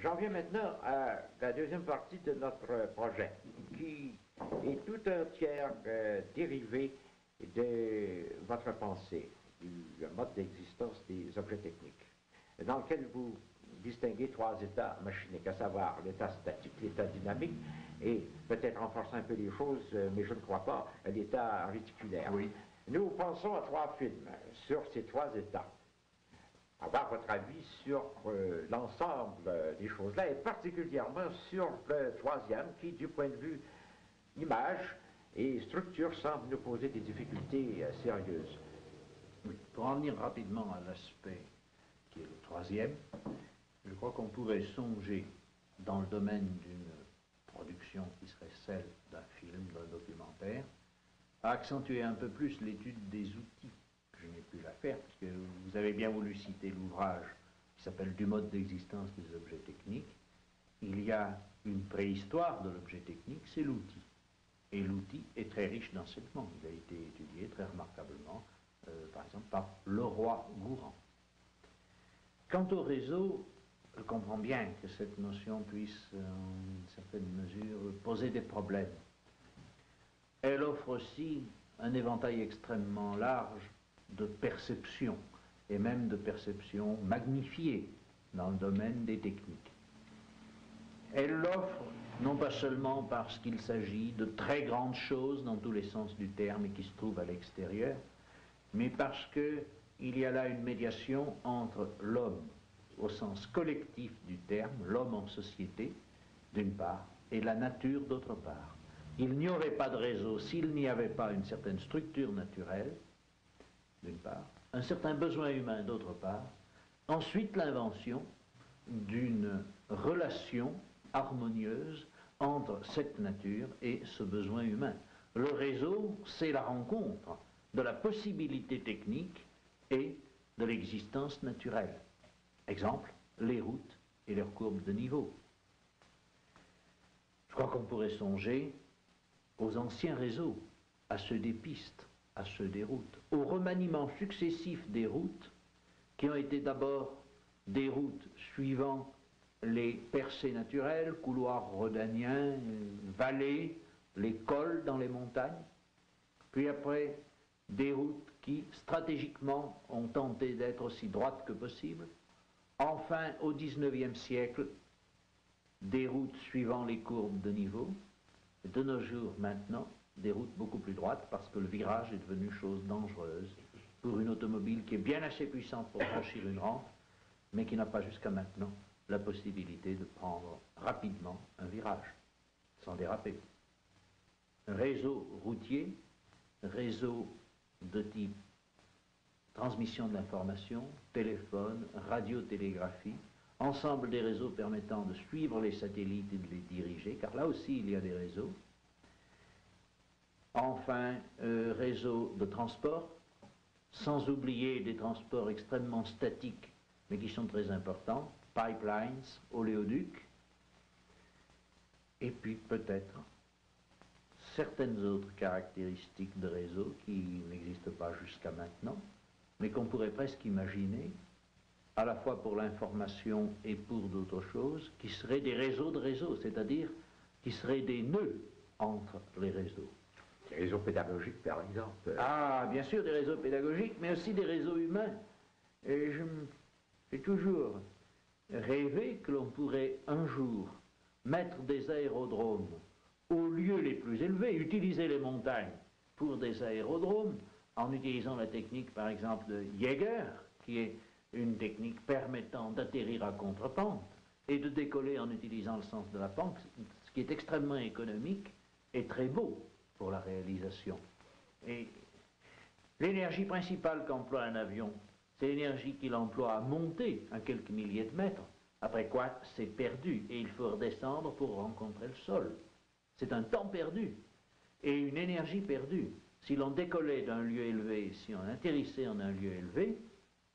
J'en viens maintenant à la deuxième partie de notre projet, qui est tout entière dérivée de votre pensée, du mode d'existence des objets techniques, dans lequel vous distinguez trois états machiniques, à savoir l'état statique, l'état dynamique, et peut-être renforcer un peu les choses, mais je ne crois pas, l'état réticulaire. Oui. Nous pensons à trois films sur ces trois états. Avoir votre avis sur l'ensemble des choses-là, et particulièrement sur le troisième, qui, du point de vue image et structure, semble nous poser des difficultés sérieuses. Oui. Pour en venir rapidement à l'aspect qui est le troisième, je crois qu'on pourrait songer, dans le domaine d'une production qui serait celle d'un film, d'un documentaire, à accentuer un peu plus l'étude des outils. Je n'ai pu la faire, parce que vous avez bien voulu citer l'ouvrage qui s'appelle Du mode d'existence des objets techniques. Il y a une préhistoire de l'objet technique, c'est l'outil. Et l'outil est très riche d'enseignements. Il a été étudié très remarquablement, par exemple, par Leroy-Gourhan. Quant au réseau, je comprends bien que cette notion puisse, en une certaine mesure, poser des problèmes. Elle offre aussi un éventail extrêmement large de perception, et même de perception magnifiée dans le domaine des techniques. Elle l'offre non pas seulement parce qu'il s'agit de très grandes choses dans tous les sens du terme et qui se trouvent à l'extérieur, mais parce qu'il y a là une médiation entre l'homme au sens collectif du terme, l'homme en société, d'une part, et la nature d'autre part. Il n'y aurait pas de réseau s'il n'y avait pas une certaine structure naturelle, d'une part, un certain besoin humain, d'autre part, ensuite l'invention d'une relation harmonieuse entre cette nature et ce besoin humain. Le réseau, c'est la rencontre de la possibilité technique et de l'existence naturelle. Exemple, les routes et leurs courbes de niveau. Je crois qu'on pourrait songer aux anciens réseaux, à ceux des pistes, à ceux des routes, au remaniement successif des routes qui ont été d'abord des routes suivant les percées naturelles, couloirs rhodaniens, vallées, les cols dans les montagnes, puis après des routes qui stratégiquement ont tenté d'être aussi droites que possible, enfin au XIXe siècle, des routes suivant les courbes de niveau, et de nos jours maintenant, des routes beaucoup plus droites parce que le virage est devenu chose dangereuse pour une automobile qui est bien assez puissante pour franchir une rampe, mais qui n'a pas jusqu'à maintenant la possibilité de prendre rapidement un virage, sans déraper. Réseau routier, réseau de type transmission de l'information, téléphone, radiotélégraphie, ensemble des réseaux permettant de suivre les satellites et de les diriger, car là aussi il y a des réseaux. Enfin, réseau de transport, sans oublier des transports extrêmement statiques, mais qui sont très importants, pipelines, oléoducs, et puis peut-être certaines autres caractéristiques de réseau qui n'existent pas jusqu'à maintenant, mais qu'on pourrait presque imaginer, à la fois pour l'information et pour d'autres choses, qui seraient des réseaux de réseaux, c'est-à-dire qui seraient des nœuds entre les réseaux. Des réseaux pédagogiques, par exemple. Ah, bien sûr, des réseaux pédagogiques, mais aussi des réseaux humains. Et j'ai toujours rêvé que l'on pourrait un jour mettre des aérodromes aux lieux les plus élevés, utiliser les montagnes pour des aérodromes, en utilisant la technique, par exemple, de Jaeger, qui est une technique permettant d'atterrir à contre-pente et de décoller en utilisant le sens de la pente, ce qui est extrêmement économique et très beau pour la réalisation. Et l'énergie principale qu'emploie un avion, c'est l'énergie qu'il emploie à monter à quelques milliers de mètres, après quoi c'est perdu et il faut redescendre pour rencontrer le sol. C'est un temps perdu et une énergie perdue. Si l'on décollait d'un lieu élevé, si on atterrissait en un lieu élevé,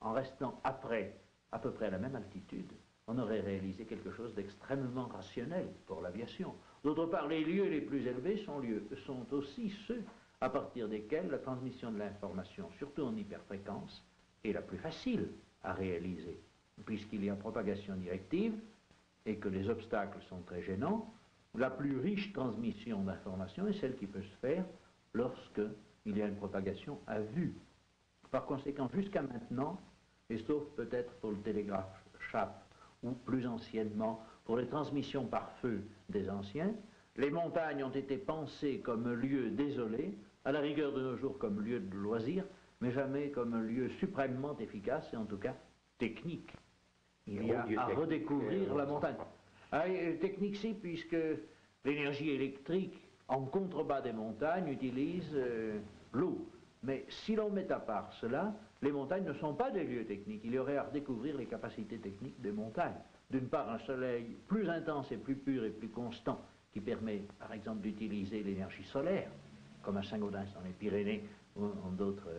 en restant après à peu près à la même altitude, on aurait réalisé quelque chose d'extrêmement rationnel pour l'aviation. D'autre part, les lieux les plus élevés sont aussi ceux à partir desquels la transmission de l'information, surtout en hyperfréquence, est la plus facile à réaliser, puisqu'il y a propagation directive et que les obstacles sont très gênants, la plus riche transmission d'informations est celle qui peut se faire lorsqu'il y a une propagation à vue. Par conséquent, jusqu'à maintenant, et sauf peut-être pour le télégraphe chape, ou plus anciennement pour les transmissions par feu des anciens, les montagnes ont été pensées comme lieu désolé, à la rigueur de nos jours comme lieu de loisir, mais jamais comme un lieu suprêmement efficace et en tout cas technique. Il y a à redécouvrir la montagne. Technique si, puisque l'énergie électrique en contrebas des montagnes utilise l'eau. Mais si l'on met à part cela, les montagnes ne sont pas des lieux techniques. Il y aurait à redécouvrir les capacités techniques des montagnes. D'une part, un soleil plus intense et plus pur et plus constant qui permet, par exemple, d'utiliser l'énergie solaire, comme à Saint-Gaudens dans les Pyrénées ou en d'autres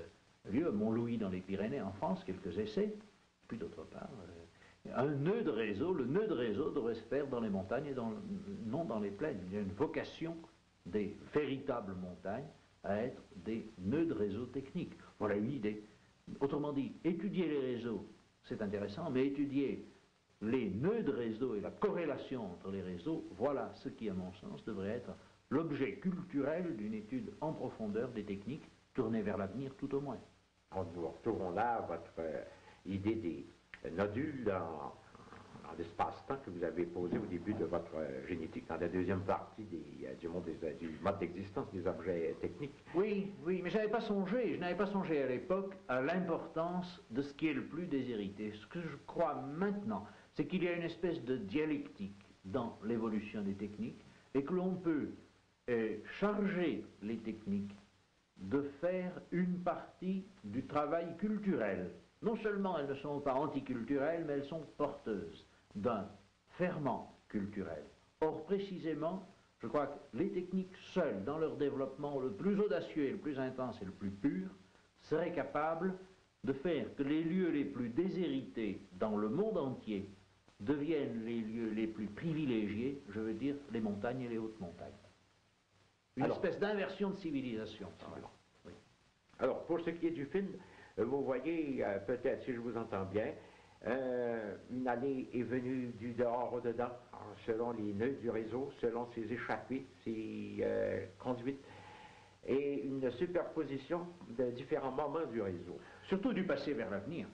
lieux, à Mont-Louis dans les Pyrénées en France, quelques essais. Puis d'autre part, un nœud de réseau, le nœud de réseau devrait se faire dans les montagnes et non dans les plaines. Il y a une vocation des véritables montagnes à être des nœuds de réseau techniques. Voilà une idée. Autrement dit, étudier les réseaux, c'est intéressant, mais étudier les nœuds de réseau et la corrélation entre les réseaux, voilà ce qui, à mon sens, devrait être l'objet culturel d'une étude en profondeur des techniques tournées vers l'avenir tout au moins. Nous retrouvons là votre idée des nodules dans l'espace-temps que vous avez posé au début de votre génétique, dans la deuxième partie du mode d'existence des objets techniques. Oui, mais je n'avais pas songé à l'époque à l'importance de ce qui est le plus déshérité. Ce que je crois maintenant, c'est qu'il y a une espèce de dialectique dans l'évolution des techniques et que l'on peut charger les techniques de faire une partie du travail culturel. Non seulement elles ne sont pas anticulturelles, mais elles sont porteuses d'un ferment culturel. Or, précisément, je crois que les techniques seules, dans leur développement le plus audacieux et le plus intense et le plus pur, seraient capables de faire que les lieux les plus déshérités dans le monde entier deviennent les lieux les plus privilégiés, je veux dire les montagnes et les hautes montagnes. Une espèce d'inversion de civilisation. Oui. Alors, pour ce qui est du film, vous voyez, peut-être, si je vous entends bien, une allée est venue du dehors au dedans, selon les nœuds du réseau, selon ses échappées, ses conduites, et une superposition de différents moments du réseau. Surtout du passé vers l'avenir.